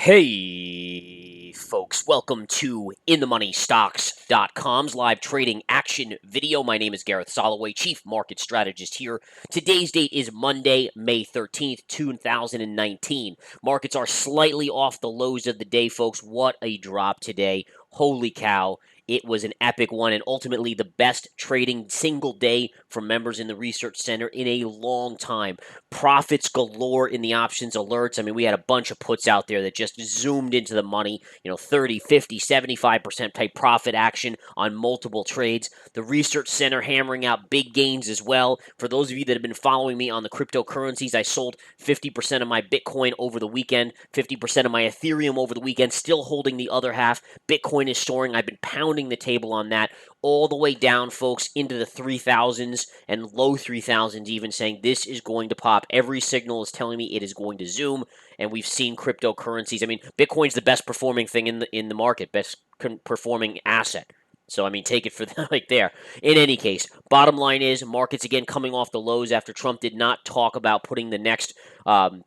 Hey, folks, welcome to InTheMoneyStocks.com's live trading action video. My name is Gareth Soloway, Chief Market Strategist here. Today's date is Monday, May 13th, 2019. Markets are slightly off the lows of the day, folks. What a drop today. Holy cow. It was an epic one and ultimately the best trading single day for members in the research center in a long time. Profits galore in the options alerts. I mean, we had a bunch of puts out there that just zoomed into the money, 30, 50, 75% type profit action on multiple trades. The research center hammering out big gains as well. For those of you that have been following me on the cryptocurrencies, I sold 50% of my Bitcoin over the weekend, 50% of my Ethereum over the weekend, still holding the other half. Bitcoin is soaring. I've been pounding the table on that all the way down, folks, into the 3,000s and low 3,000s even, saying this is going to pop. Every signal is telling me it is going to zoom, and we've seen cryptocurrencies. I mean, Bitcoin's the best performing thing in the market, best performing asset. So, I mean, take it for that right there. In any case, bottom line is markets again coming off the lows after Trump did not talk about putting the next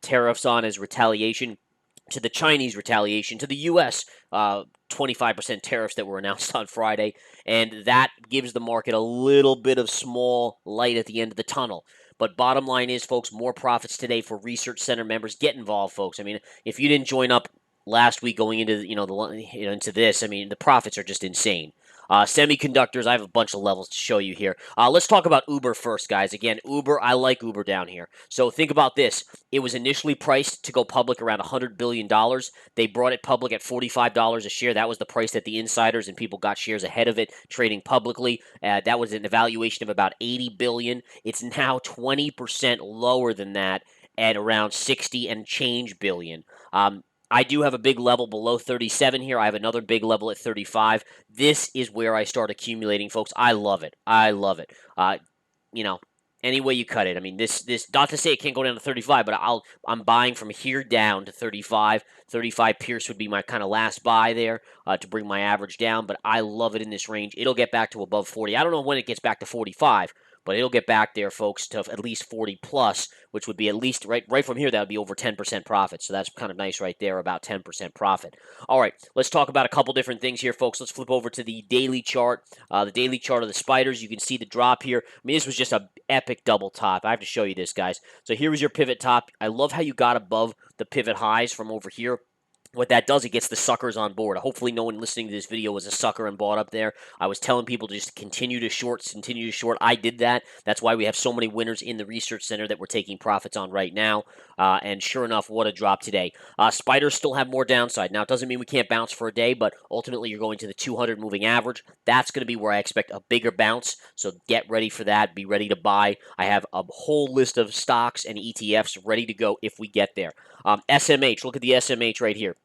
tariffs on as retaliation to the Chinese retaliation, to the U.S. 25% tariffs that were announced on Friday, and that gives the market a little bit of small light at the end of the tunnel. But bottom line is, folks, more profits today for research center members. Get involved, folks. I mean, if you didn't join up last week going into into this, I mean, the profits are just insane. Semiconductors, I have a bunch of levels to show you here. Let's talk about Uber first, guys. Again, Uber, I like Uber down here. So think about this. It was initially priced to go public around $100 billion. They brought it public at $45 a share. That was the price that the insiders and people got shares ahead of it, trading publicly. That was an evaluation of about $80 billion. It's now 20% lower than that at around 60 and change billion. I do have a big level below 37 here. I have another big level at 35. This is where I start accumulating, folks. I love it. I love it. Any way you cut it. I mean, this not to say it can't go down to 35, but I'm buying from here down to 35. 35 Pierce would be my kind of last buy there to bring my average down, but I love it in this range. It'll get back to above 40. I don't know when it gets back to 45, but it'll get back there, folks, to at least 40 plus, which would be at least right from here. That would be over 10% profit. So that's kind of nice right there, about 10% profit. All right, let's talk about a couple different things here, folks. Let's flip over to the daily chart. The daily chart of the spiders. You can see the drop here. I mean, this was just an epic double top. I have to show you this, guys. So here was your pivot top. I love how you got above the pivot highs from over here. What that does, it gets the suckers on board. Hopefully no one listening to this video was a sucker and bought up there. I was telling people to just continue to short, continue to short. I did that. That's why we have so many winners in the research center that we're taking profits on right now. And sure enough, what a drop today. Spiders still have more downside. Now, it doesn't mean we can't bounce for a day, but ultimately you're going to the 200 moving average. That's going to be where I expect a bigger bounce. So get ready for that. Be ready to buy. I have a whole list of stocks and ETFs ready to go if we get there. SMH, look at the SMH right here.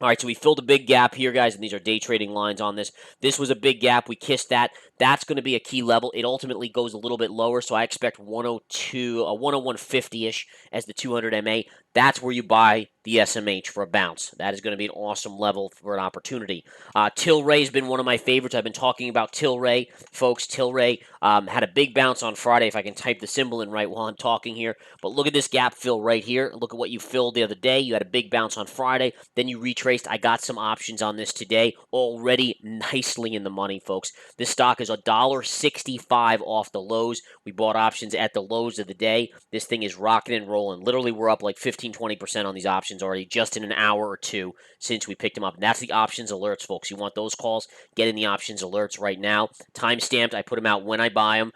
All right, so we filled a big gap here, guys, and these are day trading lines on this. This was a big gap. We kissed that. That's going to be a key level. It ultimately goes a little bit lower, so I expect 102, 101.50-ish as the 200 MA. That's where you buy the SMH for a bounce. That is going to be an awesome level for an opportunity. Tilray has been one of my favorites. I've been talking about Tilray. Folks, Tilray had a big bounce on Friday, if I can type the symbol in right while I'm talking here. But look at this gap fill right here. Look at what you filled the other day. You had a big bounce on Friday. Then you retraced. I got some options on this today. Already nicely in the money, folks. This stock is $1.65 off the lows. We bought options at the lows of the day. This thing is rocking and rolling. Literally, we're up like 15-20% on these options already just in an hour or two since we picked them up. And that's the options alerts, folks. You want those calls? Get in the options alerts right now. Time stamped. I put them out when I buy them.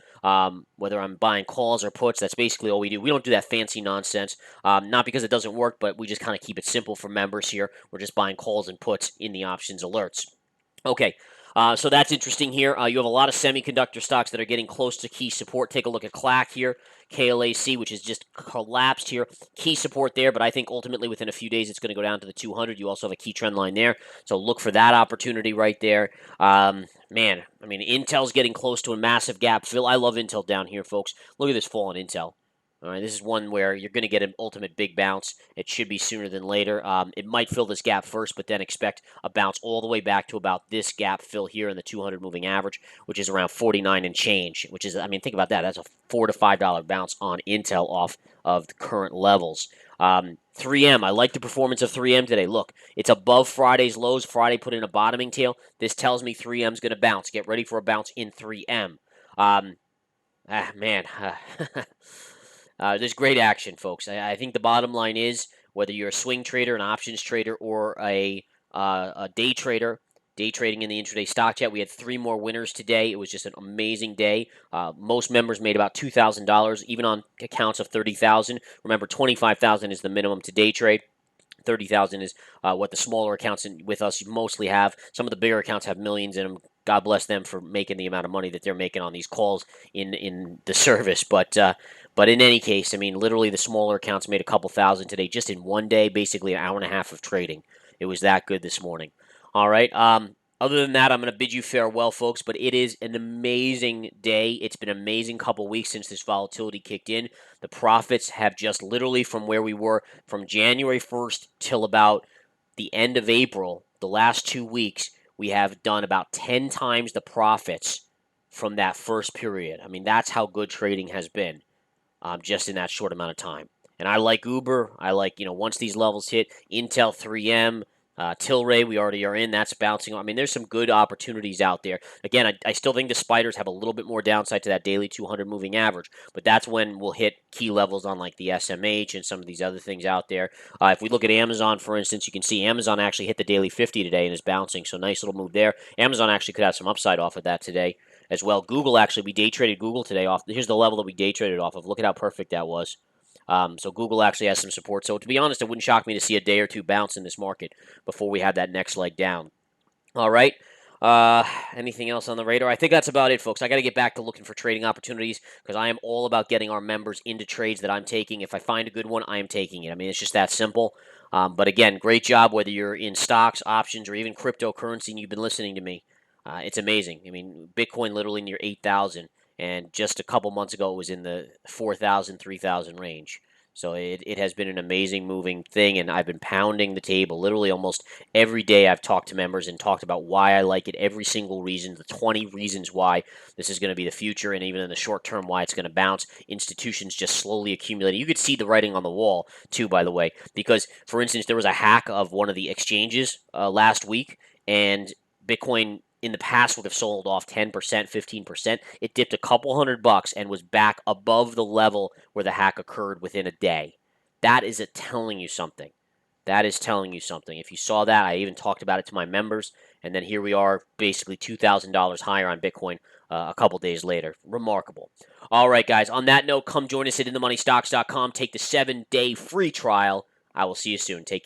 Whether I'm buying calls or puts, that's basically all we do. We don't do that fancy nonsense. Not because it doesn't work, but we just kind of keep it simple for members here. We're just buying calls and puts in the options alerts. Okay. So that's interesting here. You have a lot of semiconductor stocks that are getting close to key support. Take a look at CLAC here, KLAC, which has just collapsed here. Key support there, but I think ultimately within a few days it's going to go down to the 200. You also have a key trend line there. So look for that opportunity right there. Man, I mean, Intel's getting close to a massive gap fill. I love Intel down here, folks. Look at this fall on Intel. All right, this is one where you're going to get an ultimate big bounce. It should be sooner than later. It might fill this gap first, but then expect a bounce all the way back to about this gap fill here in the 200 moving average, which is around 49 and change, which is, I mean, think about that. That's a $4 to $5 bounce on Intel off of the current levels. 3M. I like the performance of 3M today. Look, it's above Friday's lows. Friday put in a bottoming tail. This tells me 3M's going to bounce. Get ready for a bounce in 3M. Man, there's great action, folks. I think the bottom line is whether you're a swing trader, an options trader, or a day trader, day trading in the intraday stock chat. We had 3 more winners today. It was just an amazing day. Most members made about $2,000, even on accounts of 30,000. Remember, 25,000 is the minimum to day trade. 30,000 is what the smaller accounts with us mostly have. Some of the bigger accounts have millions in them. God bless them for making the amount of money that they're making on these calls in the service. But in any case, I mean, literally the smaller accounts made a couple thousand today just in one day, basically an hour and a half of trading. It was that good this morning. All right. Other than that, I'm going to bid you farewell, folks, but it is an amazing day. It's been an amazing couple weeks since this volatility kicked in. The profits have just literally from where we were from January 1st till about the end of April, the last 2 weeks, we have done about 10 times the profits from that first period. I mean, that's how good trading has been just in that short amount of time. And I like Uber. I like, once these levels hit, Intel 3M, Tilray, we already are in. That's bouncing. I mean, there's some good opportunities out there. Again, I still think the spiders have a little bit more downside to that daily 200 moving average, but that's when we'll hit key levels on like the SMH and some of these other things out there. If we look at Amazon, for instance, you can see Amazon actually hit the daily 50 today and is bouncing, so nice little move there. Amazon actually could have some upside off of that today as well. Google, actually, we day traded Google today off. Here's the level that we day traded off of. Look at how perfect that was. So Google actually has some support. So to be honest, it wouldn't shock me to see a day or two bounce in this market before we have that next leg down. All right. Anything else on the radar? I think that's about it, folks. I got to get back to looking for trading opportunities because I am all about getting our members into trades that I'm taking. If I find a good one, I am taking it. I mean, it's just that simple. But again, great job whether you're in stocks, options, or even cryptocurrency and you've been listening to me. It's amazing. I mean, Bitcoin literally near 8,000. And just a couple months ago, it was in the 4,000, 3,000 range. So it has been an amazing moving thing, and I've been pounding the table. Literally almost every day I've talked to members and talked about why I like it, every single reason, the 20 reasons why this is going to be the future, and even in the short term, why it's going to bounce. Institutions just slowly accumulating. You could see the writing on the wall, too, by the way, because, for instance, there was a hack of one of the exchanges last week, and Bitcoin in the past would have sold off 10%, 15%. It dipped a couple $100 and was back above the level where the hack occurred within a day. That is telling you something. That is telling you something. If you saw that, I even talked about it to my members, and then here we are, basically $2,000 higher on Bitcoin a couple days later. Remarkable. All right, guys. On that note, come join us at InTheMoneyStocks.com. Take the 7-day free trial. I will see you soon. Take care.